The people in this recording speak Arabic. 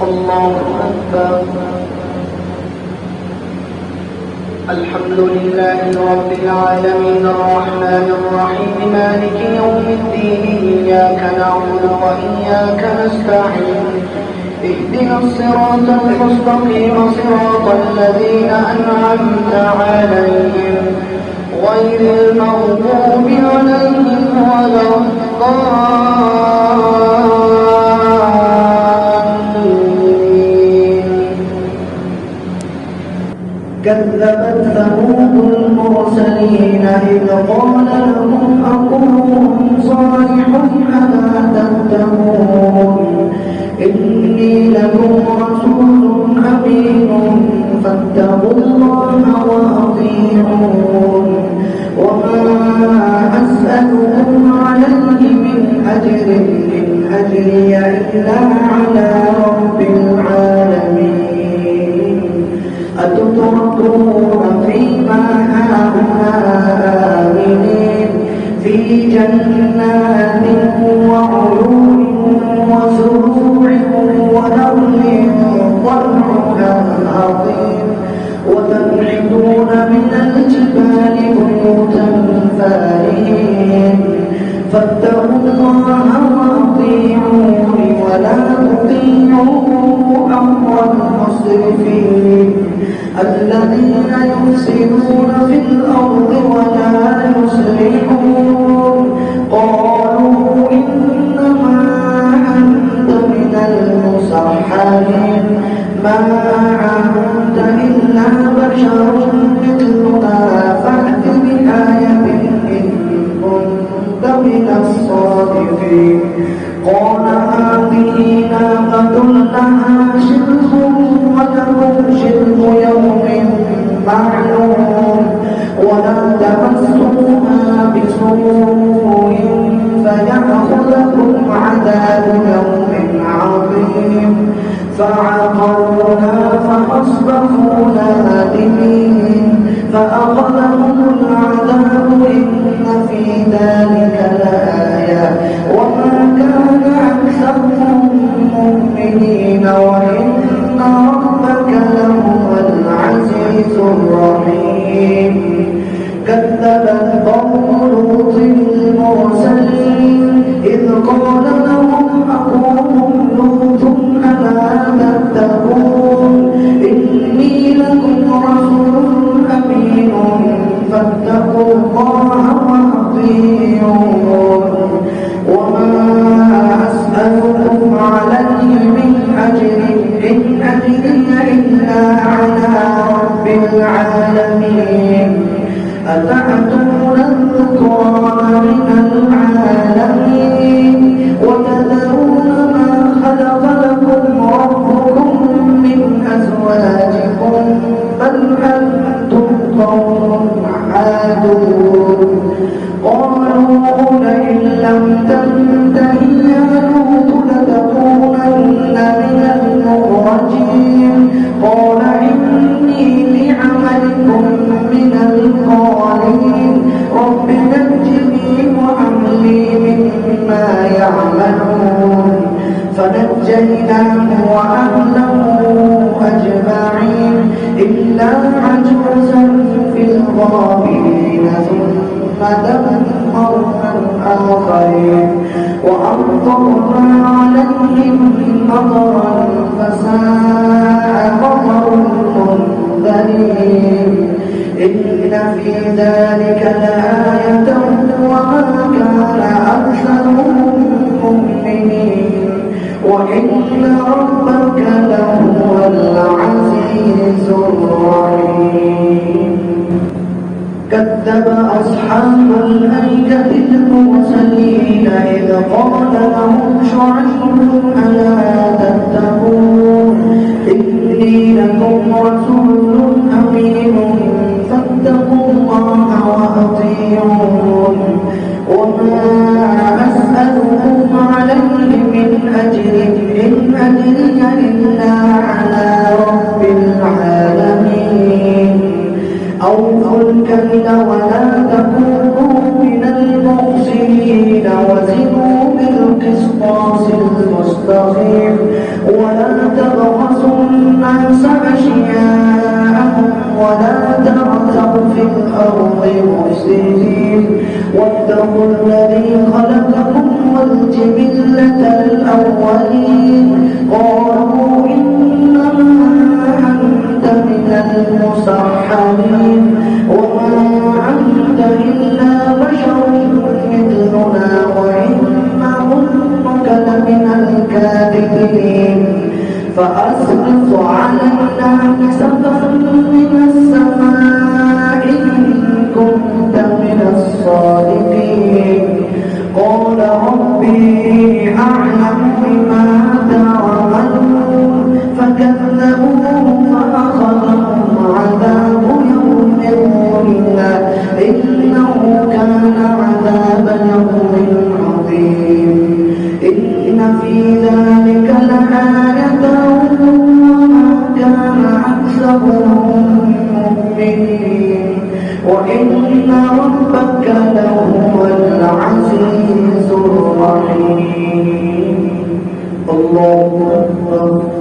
الله أكبر. الحمد لله رب العالمين الرحمن الرحيم مالك يوم الدين إياك نعبد وإياك نستعين اهدنا الصراط المستقيم صراط الذين أنعمت عليهم غير المغضوب عليهم ولا الضالين. كذبت ثمود المرسلين إذ قال لهم أخوهم صالح ألا تتقون إني لكم رسول أمين فاتقوا الله وأطيعون وما أسألكم عليه من أجر إن أجري إلا على رب العالمين. أتتركون فيما هاهنا آمنين في جنات وعيون وزروع ونخل طلعها هضيم وتنحتون من الجبال بيوتا فارهين فاتقوا الله وأطيعون ولا تطيعوا أمر المسرفين الذين يفسدون في الأرض ولا يصلحون. قالوا إنما أنت من المسحرين ما أنت إلا بشر مثلنا فأت بآية إن كنت من الصادقين. قال هذه ناقة لها شرب ولكم شرب يوم معلوم ولا تمسوها بسوء فيأخذكم عذاب يوم عظيم. فعقروها فأصبحوا نادمين فأخذهم العذاب إن في ذلك لآية وما كان أكثرهم مؤمنين وإن ربك لهو العزيز الرحيم. كذبت قوم لوط المرسلين إذ قال لهم أخوهم لوط ألا تتقون إني لكم رسول أمين فاتقوا الله وأطيعون وما أسألكم عليه من أجر إن أجري إلا على رب العالمين. أتأتون الذكران من العالمين وتذرون ما خلق لكم ربكم من أزواجكم بل أنتم قوم عادون. قالوا لئن لم تنته يا لوط لتكونن من المخرجين. قال إني لعملكم من القالين رب نجني وأهلي مما يعملون. فنجيناه وأهله أجمعين إلا عجوزا في الغابرين ثم دمرنا الآخرين وأمطرنا عليهم مطرا فساء مطر المنذرين. إن في ذلك لآية وما كان أكثرهم مؤمنين وإن ربك لهو العزيز الرحيم. كذب أصحاب الأيكة المرسلين إذ قال لهم شعيب ألا تتقون إني لكم رسول أمين فاتقوا الله وأطيعون وما أسألكم عليه من أجر إن أجري إلا على رب العالمين. أوفوا الكيل ولا تكونوا من المخسرين وزنوا بالقسطاس المستقيم ولا الناس أشياءهم ولا تعثوا في الأرض مفسدين واتقوا الذي خلقكم والجبلة الأولين قالوا إنما أنت من المسحرين وما أنت إلا بشر مثلنا وإن ظنك لمن الكاذبين فأسقط علينا كسفا من السماء إن كنت من الصادقين قال ربي أعلم بما تعملون فكذبوه فأخذهم عذاب يوم الظلة إنه كان عذاب يوم عظيم إن في ذلك لآية وما كان أكثرهم مؤمنين وإن ربك لهو العزيز الرحيم الله أكبر